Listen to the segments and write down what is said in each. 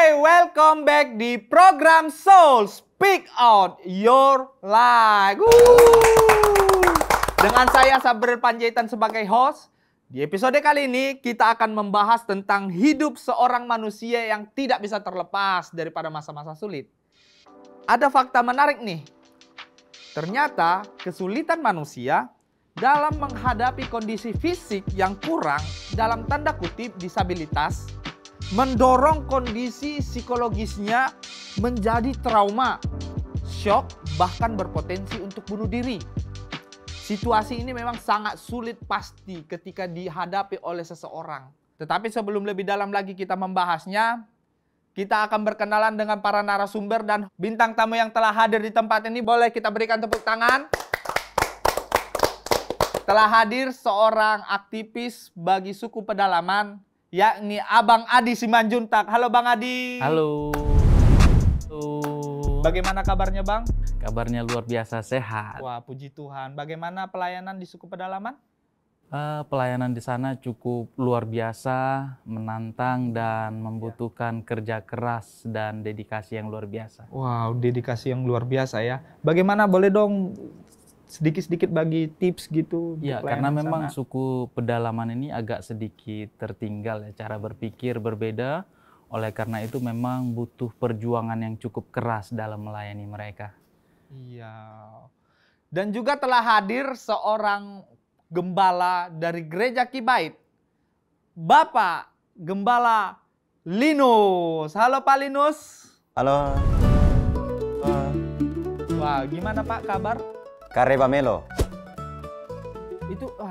Welcome back di program Soul Speak Out Your Life. Dengan saya Sabril Panjaitan sebagai host. Di episode kali ini kita akan membahas tentang hidup seorang manusia yang tidak bisa terlepas daripada masa-masa sulit. Ada fakta menarik nih. Ternyata kesulitan manusia dalam menghadapi kondisi fisik yang kurang, dalam tanda kutip disabilitas, mendorong kondisi psikologisnya menjadi trauma, shock, bahkan berpotensi untuk bunuh diri. Situasi ini memang sangat sulit pasti ketika dihadapi oleh seseorang. Tetapi sebelum lebih dalam lagi kita membahasnya, kita akan berkenalan dengan para narasumber dan bintang tamu yang telah hadir di tempat ini. Boleh kita berikan tepuk tangan. Telah hadir seorang aktivis bagi suku pedalaman, yakni Abang Adi Simanjuntak. Halo Bang Adi. Halo. Bagaimana kabarnya Bang? Kabarnya luar biasa sehat. Wah, puji Tuhan. Bagaimana pelayanan di suku pedalaman? Pelayanan di sana cukup luar biasa, menantang dan membutuhkan kerja keras dan dedikasi yang luar biasa. Wow, dedikasi yang luar biasa ya. Bagaimana, boleh dong sedikit-sedikit bagi tips gitu? Ya, karena memang suku pedalaman ini agak sedikit tertinggal ya, cara berpikir berbeda. Oleh karena itu memang butuh perjuangan yang cukup keras dalam melayani mereka. Iya. Dan juga telah hadir seorang gembala dari Gereja Kibait, Bapak Gembala Linus. Halo Pak Linus. Halo. Wah, gimana Pak kabar? Kareba Melo.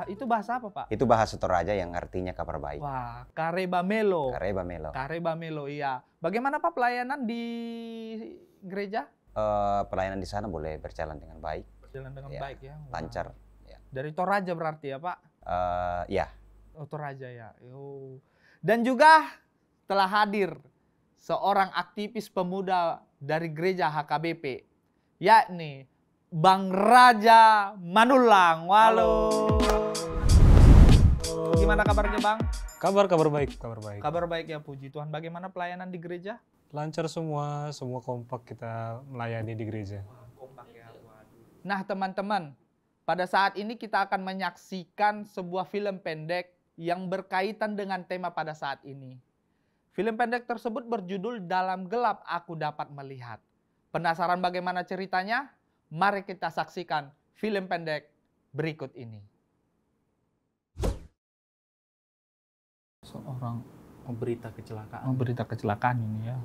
Itu bahasa apa Pak? Itu bahasa Toraja yang artinya kabar baik. Wah, Kareba Melo. Kareba Melo. Kareba Melo, iya. Bagaimana Pak pelayanan di gereja? Pelayanan di sana boleh berjalan dengan baik. Berjalan dengan Ya, baik ya. Wah. Lancar. Ya. Dari Toraja berarti ya Pak? Ya. Oh, Toraja ya. Oh. Dan juga telah hadir seorang aktivis pemuda dari gereja HKBP, yakni Bang Raja Manulang. Halo. Gimana kabarnya Bang? Kabar baik, kabar baik. Kabar baik ya, puji Tuhan. Bagaimana pelayanan di gereja? Lancar semua kompak kita melayani di gereja. Kompak ya. Nah teman-teman, pada saat ini kita akan menyaksikan sebuah film pendek yang berkaitan dengan tema pada saat ini. Film pendek tersebut berjudul Dalam Gelap Aku Dapat Melihat. Penasaran bagaimana ceritanya? Mari kita saksikan film pendek berikut ini. Seorang Berita kecelakaan. berita kecelakaan ini ya.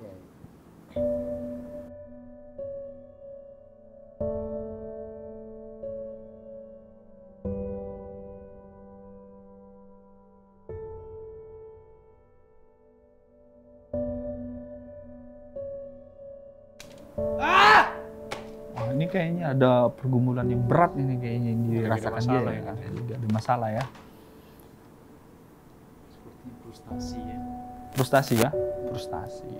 Ini kayaknya ada pergumulan yang berat ini kayaknya yang dirasakan dia ya. Ada masalah ya. Seperti frustasi ya. Frustasi ya? Frustasi.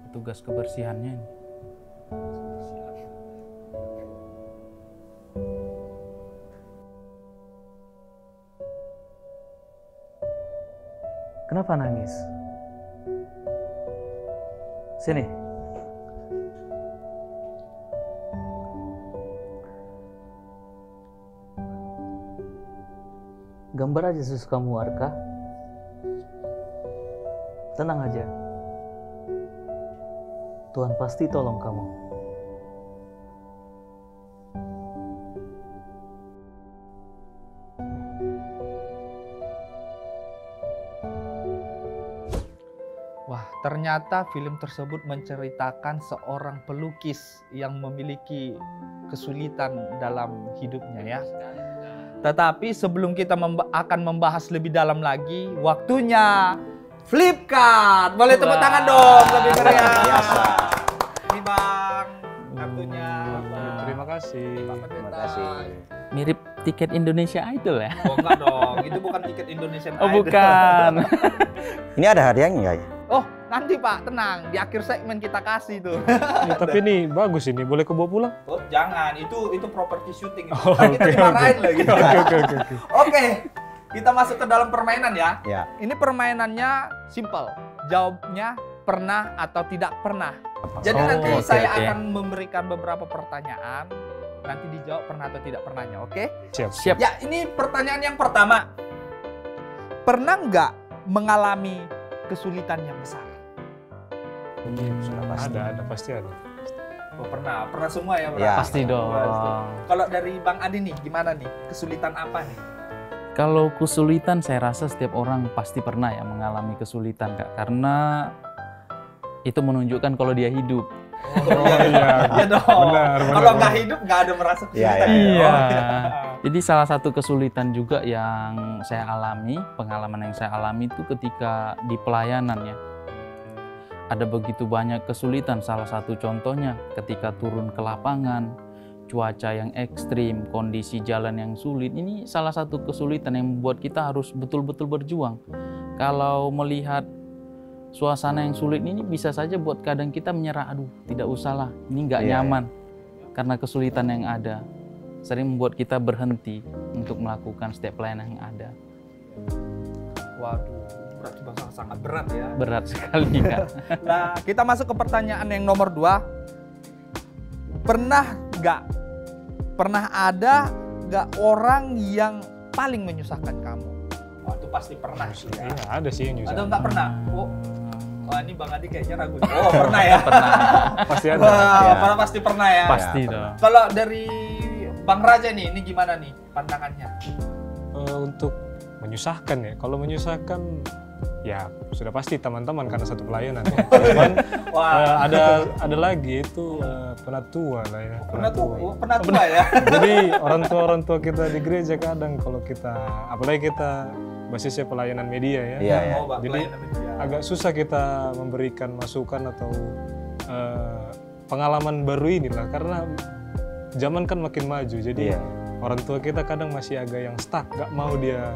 Petugas kebersihannya ini. Kenapa nangis? Sini. Gambar aja sesukamu, Arka. Tenang aja. Tuhan pasti tolong kamu. Wah, ternyata film tersebut menceritakan seorang pelukis yang memiliki kesulitan dalam hidupnya ya. Tetapi sebelum kita akan membahas lebih dalam lagi, waktunya Flipkart. Boleh tepuk tangan dong lebih meriah. Biasa. Ini Bang, kartunya. Terima kasih. Terima kasih. Mirip tiket Indonesia Idol ya? Oh enggak dong, itu bukan tiket Indonesian Oh Idol. bukan. Ini ada hadiahnya ya? Oh, Nanti Pak, tenang. Di akhir segmen kita kasih tuh. Ya, tapi ini bagus ini, boleh kebawa pulang? Oh, jangan. Itu properti syuting. Oh, Kita oke, dimarahin lagi. Oke. Oke, kita masuk ke dalam permainan ya. Ya. Ini permainannya simple. Jawabnya pernah atau tidak pernah. Jadi Oh, nanti oke, saya oke. akan memberikan beberapa pertanyaan. Nanti dijawab pernah atau tidak pernahnya, oke? Siap. Ya, ini pertanyaan yang pertama. Pernah nggak mengalami kesulitan yang besar? Sudah pasti. Ada, pasti ada. Oh, pernah semua ya, Bro? Ya. Pasti dong. Kalau dari Bang Adi nih, gimana nih? Kesulitan apa nih? Kalau kesulitan, saya rasa setiap orang pasti pernah ya mengalami kesulitan, Kak. Karena itu menunjukkan kalau dia hidup. Oh iya, iya dong. Benar. Kalau nggak hidup, nggak ada merasa kesulitan. Iya. Oh, Jadi salah satu kesulitan juga yang saya alami, pengalaman yang saya alami itu ketika di pelayanan ya. Ada begitu banyak kesulitan, salah satu contohnya ketika turun ke lapangan, cuaca yang ekstrim, kondisi jalan yang sulit, ini salah satu kesulitan yang membuat kita harus betul-betul berjuang. Kalau melihat suasana yang sulit ini bisa saja buat kadang kita menyerah, aduh tidak usahlah, ini nggak nyaman karena kesulitan yang ada. Sering membuat kita berhenti untuk melakukan setiap pelayanan yang ada. Waduh, berarti bakal sangat berat ya. Berat sekali, Kak. Nah, kita masuk ke pertanyaan yang nomor 2. Pernah ada nggak orang yang paling menyusahkan kamu? Wah, itu pasti pernah sih ya. Iya, ada sih yang nyusah. Ada nggak pernah? Oh, ini Bang Adi kayaknya ragu. Oh, pernah ya? Pasti ada. Wah, pasti pernah ya. Pasti Ya, dong. Kalau dari Bang Raja nih, ini gimana nih pandangannya? Untuk menyusahkan ya, kalau menyusahkan ya sudah pasti teman-teman karena satu pelayanan ya. Cuman Wah, ada lagi itu penatua lah ya. pernah tua ya? Jadi orang tua kita di gereja kadang kalau kita, apalagi kita basisnya pelayanan media ya. Iya, ya. Oh, Bang, Jadi pelayanan media. agak susah kita memberikan masukan atau pengalaman baru inilah karena zaman kan makin maju. Jadi Iya. orang tua kita kadang masih agak yang stuck, gak mau dia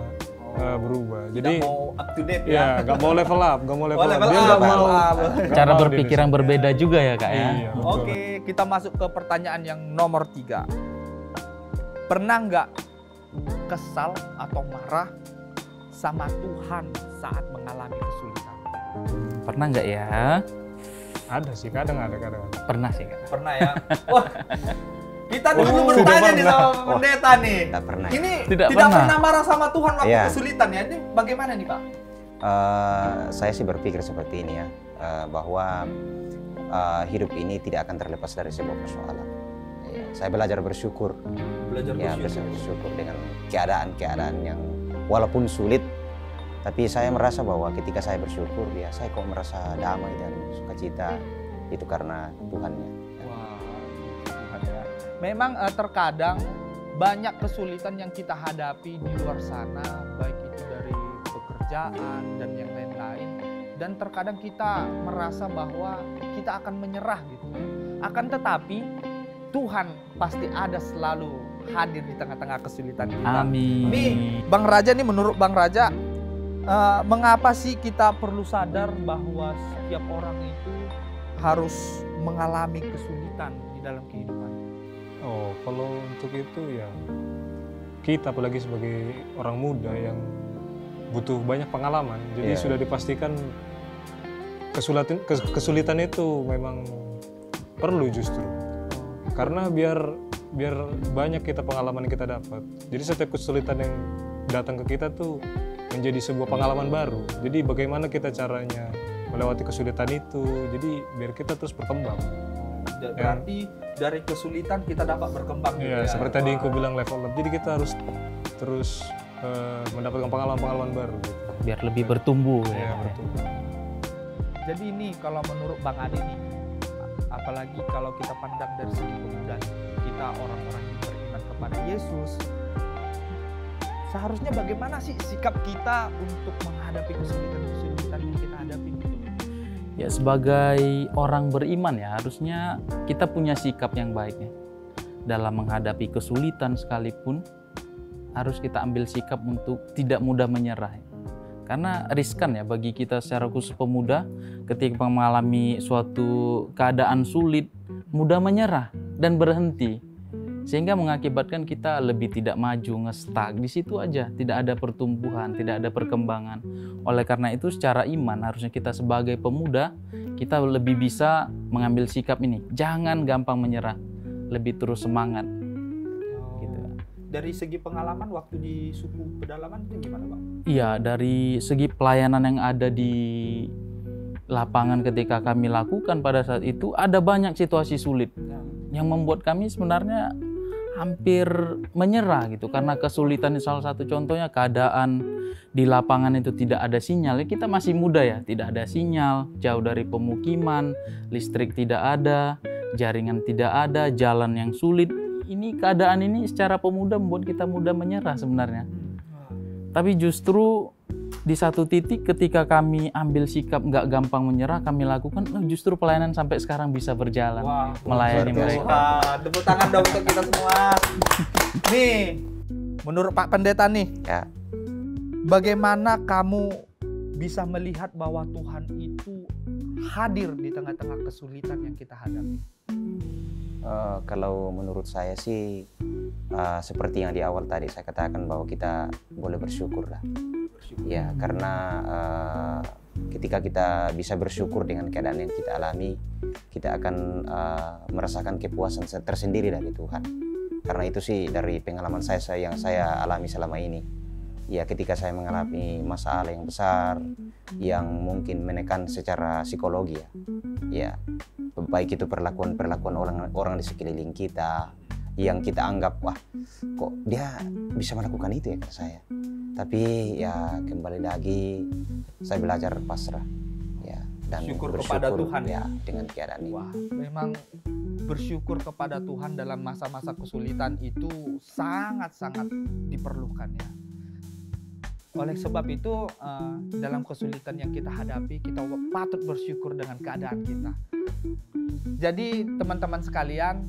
berubah. Tidak Jadi mau up to date ya. ya gak mau level up, gak mau level up. level Dia up, gak mau level up. gak Cara mau di berpikir yang Indonesia. berbeda juga ya, Kak ya. Iya, betul. Oke, kita masuk ke pertanyaan yang nomor 3. Pernah nggak kesal atau marah sama Tuhan saat mengalami kesulitan? Pernah nggak ya? Ada sih, kadang ada. Pernah sih, Kak. Pernah ya? Wah, kita nih perlu Oh, bertanya tidak nih pernah. sama pendeta nih. Tidak pernah. Ini Tidak tidak pernah. pernah marah sama Tuhan waktu Iya. kesulitan ya? Ini bagaimana nih Pak? Saya sih berpikir seperti ini ya, bahwa hidup ini tidak akan terlepas dari sebuah persoalan. Ya, saya belajar bersyukur, Belajar ya bersyukur. bersyukur dengan keadaan-keadaan yang walaupun sulit, tapi saya merasa bahwa ketika saya bersyukur, ya saya kok merasa damai dan sukacita itu karena Tuhannya. Wah, Tuhan ya. Memang terkadang banyak kesulitan yang kita hadapi di luar sana, baik itu dari pekerjaan dan yang lain-lain. Dan terkadang kita merasa bahwa kita akan menyerah gitu. Akan tetapi Tuhan pasti ada selalu hadir di tengah-tengah kesulitan kita. Amin. Nih, Bang Raja nih, menurut Bang Raja, mengapa sih kita perlu sadar bahwa setiap orang itu harus mengalami kesulitan di dalam kehidupan? Oh, kalau untuk itu ya kita apalagi sebagai orang muda yang butuh banyak pengalaman, jadi Iya. sudah dipastikan kesulitan itu memang perlu justru. Karena biar banyak kita pengalaman yang kita dapat. Jadi setiap kesulitan yang datang ke kita tuh menjadi sebuah pengalaman baru. Jadi bagaimana kita caranya melewati kesulitan itu. Jadi biar kita terus berkembang. Berarti dari kesulitan kita dapat berkembang. Iya, gitu ya? seperti tadi Wah. aku bilang level up. Jadi kita harus terus mendapatkan pengalaman-pengalaman baru. Gitu. Biar lebih bertumbuh Ya, ya. betul. Jadi ini kalau menurut Bang Adi nih, apalagi kalau kita pandang dari segi pemudaan, kita orang-orang yang beriman kepada Yesus, seharusnya bagaimana sih sikap kita untuk menghadapi kesulitan-kesulitan yang kita hadapi gitu? Ya sebagai orang beriman ya harusnya kita punya sikap yang baik ya. Dalam menghadapi kesulitan sekalipun harus kita ambil sikap untuk tidak mudah menyerah. Ya. Karena riskan ya bagi kita secara khusus pemuda ketika mengalami suatu keadaan sulit, mudah menyerah dan berhenti. Sehingga mengakibatkan kita lebih tidak maju, ngestak di situ aja, tidak ada pertumbuhan, tidak ada perkembangan. Oleh karena itu secara iman harusnya kita sebagai pemuda, kita lebih bisa mengambil sikap ini. Jangan gampang menyerah, lebih terus semangat. Gitu. Dari segi pengalaman waktu di suku pedalaman itu gimana Bang? Iya, dari segi pelayanan yang ada di lapangan ketika kami lakukan pada saat itu ada banyak situasi sulit yang membuat kami sebenarnya hampir menyerah gitu karena kesulitan. Salah satu contohnya keadaan di lapangan itu tidak ada sinyal. Kita masih muda ya, tidak ada sinyal, jauh dari pemukiman, listrik tidak ada, jaringan tidak ada, jalan yang sulit. Ini keadaan ini secara pemuda membuat kita mudah menyerah sebenarnya. Tapi justru di satu titik ketika kami ambil sikap nggak gampang menyerah, kami lakukan, justru pelayanan sampai sekarang bisa berjalan. Wah, melayani mereka. Tepuk tangan dong untuk kita semua. Nih, menurut Pak Pendeta nih, Ya. bagaimana kamu bisa melihat bahwa Tuhan itu hadir di tengah-tengah kesulitan yang kita hadapi? Kalau menurut saya sih seperti yang di awal tadi saya katakan bahwa kita boleh bersyukur lah. Ya, karena ketika kita bisa bersyukur dengan keadaan yang kita alami, kita akan merasakan kepuasan tersendiri dari Tuhan. Karena itu sih dari pengalaman saya yang saya alami selama ini. Ya, ketika saya mengalami masalah yang besar, yang mungkin menekan secara psikologi ya, baik itu perlakuan orang di sekeliling kita, yang kita anggap wah kok dia bisa melakukan itu ya ke saya. Tapi ya kembali lagi saya belajar pasrah ya dan Syukur bersyukur kepada Tuhan ya dengan keadaan ini. Wah, memang bersyukur kepada Tuhan dalam masa-masa kesulitan itu sangat-sangat diperlukan ya. Oleh sebab itu dalam kesulitan yang kita hadapi, kita patut bersyukur dengan keadaan kita. Jadi teman-teman sekalian,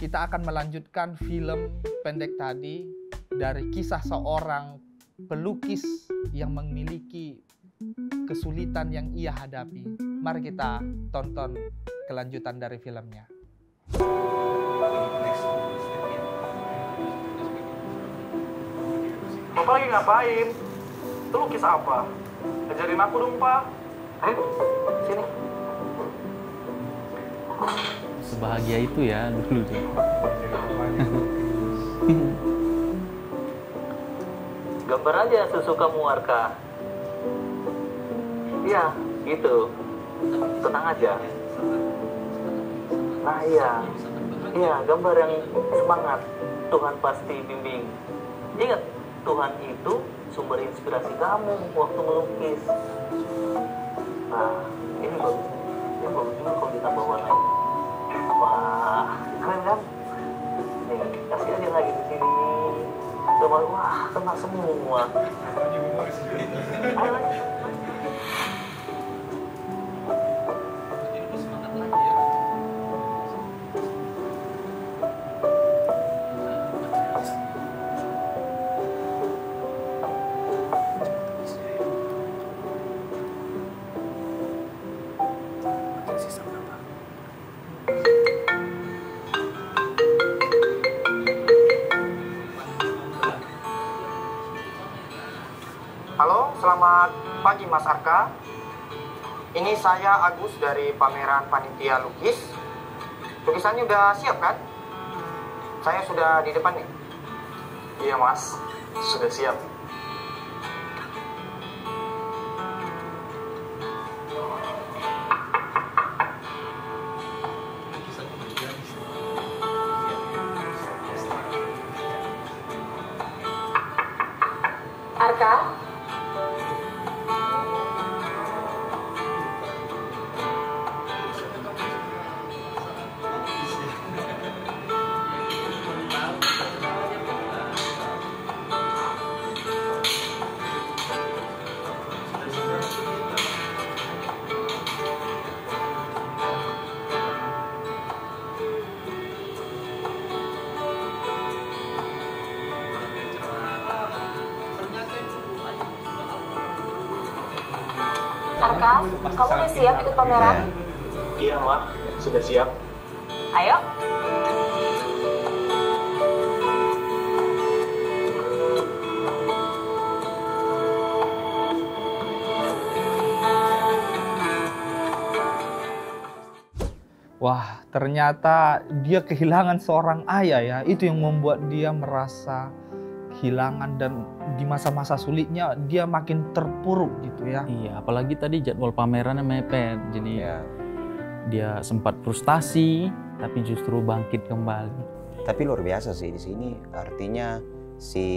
kita akan melanjutkan film pendek tadi dari kisah seorang pelukis yang memiliki kesulitan yang ia hadapi. Mari kita tonton kelanjutan dari filmnya. Bapak lagi ngapain? Itu lukis apa? Ajarin aku dong, Pak. Ayo, sini. Sebahagia itu ya dulu tuh. Gambar aja sesukamu, Arka. Iya, gitu. Tenang aja. Nah iya, gambar yang semangat. Tuhan pasti bimbing. Ingat, Tuhan itu sumber inspirasi kamu waktu melukis. Nah, ini bagus. Ini bagus juga kalau ditambah warna. Wah, keren kan? Nih, kasih aja lagi di sini. Gambar, wah, kena semua. Ayo lagi. Halo, selamat pagi Mas Arka. Ini saya Agus dari pameran Panitia Lukis. Lukisannya udah siap kan? Saya sudah di depan nih. Iya, Mas. Sudah siap. Arka? Arka, kamu udah siap ikut pameran? Iya, Mah. Sudah siap. Ayo. Wah, ternyata dia kehilangan seorang ayah ya. Itu yang membuat dia merasa kehilangan dan di masa-masa sulitnya dia makin terpuruk gitu ya. Iya, apalagi tadi jadwal pamerannya mepet. Jadi Ya. dia sempat frustasi tapi justru bangkit kembali. Tapi luar biasa sih di sini, artinya si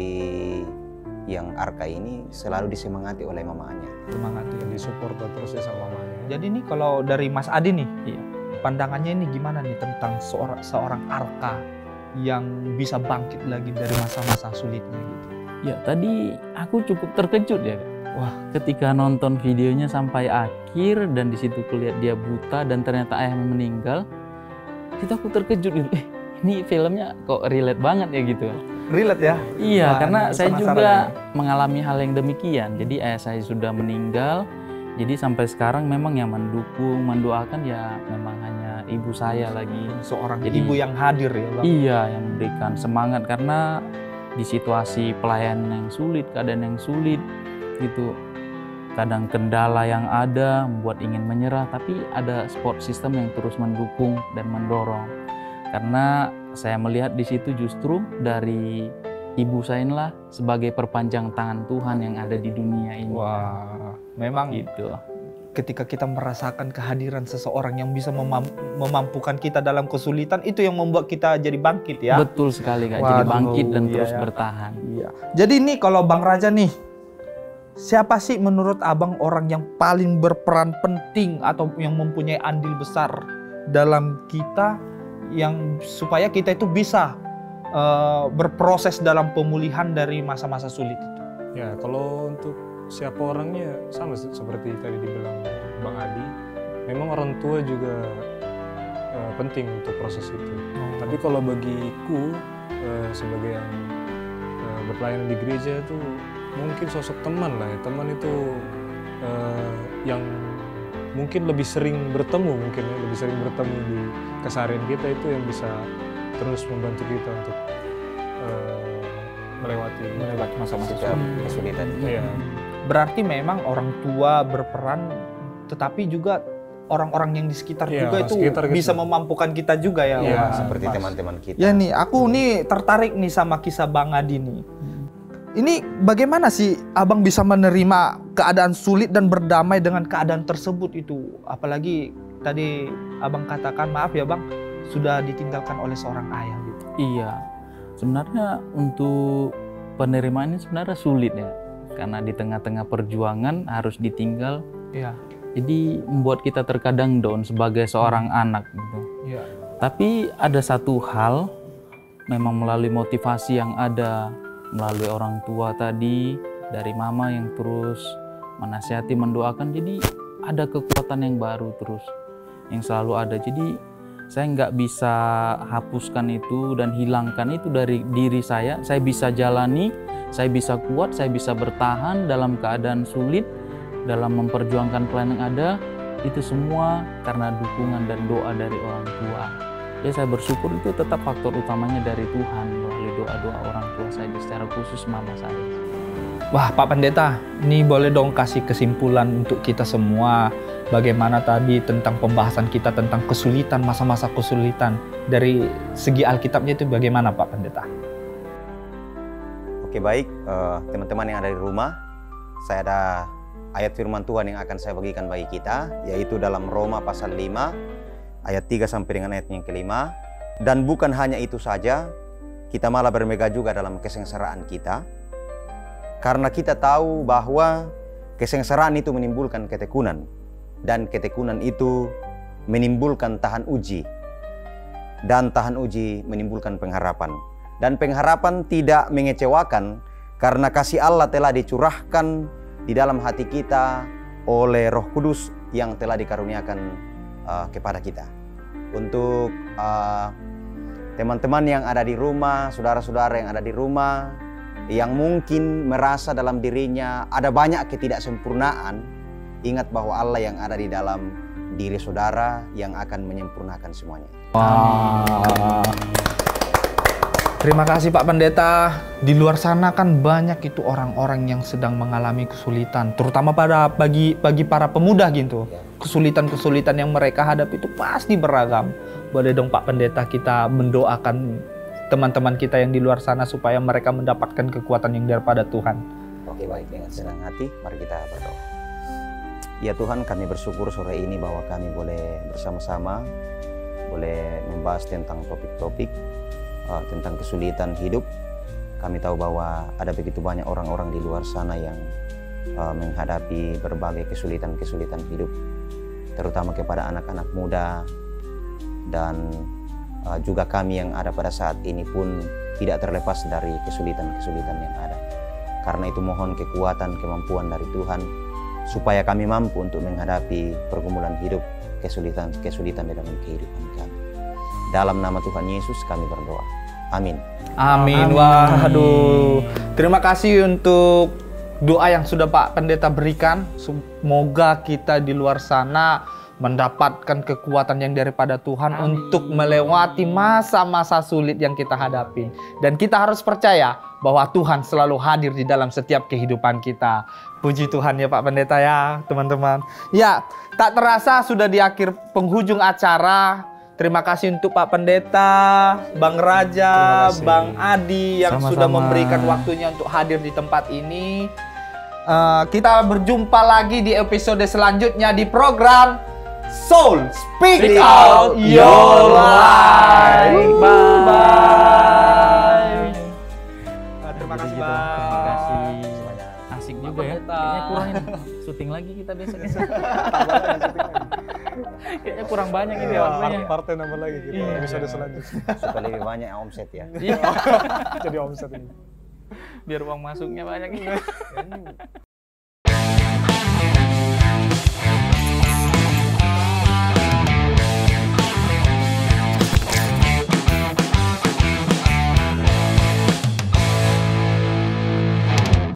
yang Arka ini selalu disemangati oleh mamanya. Semangat ya. Disupport terus ya sama mamanya. Jadi nih kalau dari Mas Adi nih, Iya. pandangannya ini gimana nih tentang seorang Arka yang bisa bangkit lagi dari masa-masa sulitnya gitu. Ya, tadi aku cukup terkejut ya. Wah, ketika nonton videonya sampai akhir dan di situ kulihat dia buta dan ternyata ayahnya meninggal, itu aku terkejut gitu. Ini filmnya kok relate banget ya gitu. Relate ya? Iya, Wah, karena ini saya penasaran juga nih. mengalami hal yang demikian. Jadi ayah saya sudah meninggal. Jadi sampai sekarang memang yang mendukung, mendoakan ya memang hanya ibu saya lagi. Seorang Jadi- ibu yang hadir ya Bang. Iya, yang memberikan semangat karena di situasi pelayanan yang sulit, keadaan yang sulit gitu. Kadang kendala yang ada membuat ingin menyerah, tapi ada support system yang terus mendukung dan mendorong. Karena saya melihat di situ justru dari ibu saya inilah sebagai perpanjang tangan Tuhan yang ada di dunia ini. Wah, memang Gitu. ketika kita merasakan kehadiran seseorang yang bisa memampukan kita dalam kesulitan, itu yang membuat kita jadi bangkit ya. Betul sekali Kak, jadi Waduh, bangkit dan iya terus ya. bertahan. Iya. Jadi nih kalau Bang Raja nih, siapa sih menurut Abang orang yang paling berperan penting atau yang mempunyai andil besar dalam kita yang supaya kita itu bisa berproses dalam pemulihan dari masa-masa sulit itu? Ya, kalau untuk siapa orangnya sama seperti tadi dibilang Bang Adi, memang orang tua juga penting untuk proses itu. Tapi kalau bagiku sebagai yang berpelayanan di gereja itu mungkin sosok teman lah ya. Teman itu yang mungkin lebih sering bertemu, mungkin ya, lebih sering bertemu di keseharian kita, itu yang bisa terus membantu kita untuk melewati masa-masa Setiap sulit. kesulitan. Iya. Berarti memang orang tua berperan, tetapi juga orang-orang yang di sekitar Iya, juga orang itu sekitar gitu. bisa memampukan kita juga ya. Iya, Wah, Seperti pas. teman-teman kita. Ya nih, aku nih tertarik nih sama kisah Bang Adi nih. Ini bagaimana sih Abang bisa menerima keadaan sulit dan berdamai dengan keadaan tersebut itu? Apalagi tadi Abang katakan, maaf ya Bang, sudah ditinggalkan oleh seorang ayah gitu. Iya, sebenarnya untuk penerimaan ini sebenarnya sulit ya. Karena di tengah-tengah perjuangan harus ditinggal. Iya. Jadi membuat kita terkadang down sebagai seorang anak gitu. Iya. Tapi ada satu hal, memang melalui motivasi yang ada, melalui orang tua tadi, dari mama yang terus menasihati, mendoakan, jadi ada kekuatan yang baru terus, yang selalu ada. Jadi saya nggak bisa hapuskan itu dan hilangkan itu dari diri saya bisa jalani, saya bisa kuat, saya bisa bertahan dalam keadaan sulit, dalam memperjuangkan pelayanan yang ada, itu semua karena dukungan dan doa dari orang tua. Ya saya bersyukur itu tetap faktor utamanya dari Tuhan melalui doa-doa orang tua saya, secara khusus mama saya. Wah Pak Pendeta, ini boleh dong kasih kesimpulan untuk kita semua. Bagaimana tadi tentang pembahasan kita tentang kesulitan, masa-masa kesulitan. Dari segi Alkitabnya itu bagaimana Pak Pendeta? Oke baik, teman-teman yang ada di rumah, saya ada ayat firman Tuhan yang akan saya bagikan bagi kita, yaitu dalam Roma pasal 5, ayat 3 sampai dengan ayat yang kelima. Dan bukan hanya itu saja, kita malah bermegah juga dalam kesengsaraan kita, karena kita tahu bahwa kesengsaraan itu menimbulkan ketekunan, dan ketekunan itu menimbulkan tahan uji, dan tahan uji menimbulkan pengharapan. Dan pengharapan tidak mengecewakan, karena kasih Allah telah dicurahkan di dalam hati kita oleh Roh Kudus yang telah dikaruniakan kepada kita. Untuk teman-teman yang ada di rumah, saudara-saudara yang ada di rumah, yang mungkin merasa dalam dirinya ada banyak ketidaksempurnaan, Ingat bahwa Allah yang ada di dalam diri saudara yang akan menyempurnakan semuanya. Terima kasih Pak Pendeta. Di luar sana kan banyak itu orang-orang yang sedang mengalami kesulitan, terutama bagi para pemuda gitu. Kesulitan-kesulitan yang mereka hadapi itu pasti beragam. Boleh dong Pak Pendeta kita mendoakan teman-teman kita yang di luar sana supaya mereka mendapatkan kekuatan yang daripada Tuhan. Oke, baik, dengan senang hati mari kita berdoa. Ya Tuhan, kami bersyukur sore ini bahwa kami boleh bersama-sama boleh membahas tentang topik-topik tentang kesulitan hidup. Kami tahu bahwa ada begitu banyak orang-orang di luar sana yang menghadapi berbagai kesulitan-kesulitan hidup, terutama kepada anak-anak muda, dan juga kami yang ada pada saat ini pun tidak terlepas dari kesulitan-kesulitan yang ada. Karena itu mohon kekuatan, kemampuan dari Tuhan supaya kami mampu untuk menghadapi pergumulan hidup, kesulitan-kesulitan di dalam kehidupan kami. Dalam nama Tuhan Yesus kami berdoa. Amin. Amin. Waduh. Terima kasih untuk doa yang sudah Pak Pendeta berikan. Semoga kita di luar sana mendapatkan kekuatan yang daripada Tuhan untuk melewati masa-masa sulit yang kita hadapi. Dan kita harus percaya bahwa Tuhan selalu hadir di dalam setiap kehidupan kita. Puji Tuhan ya Pak Pendeta ya teman-teman. Ya, tak terasa sudah di akhir penghujung acara. Terima kasih untuk Pak Pendeta, Bang Raja, Bang Adi yang sudah memberikan waktunya untuk hadir di tempat ini. Kita berjumpa lagi di episode selanjutnya di program Soul Speak Out Your Life. Bye. Terima kasih Bang. Terima kasih. Asik juga ya. Kayaknya kurangin syuting lagi kita besok. Kayaknya kurang banyak ini waktunya. Partai nambah lagi kita episode selanjutnya. Supaya lebih banyak omset ya. Jadi omset ini. Biar uang masuknya banyak.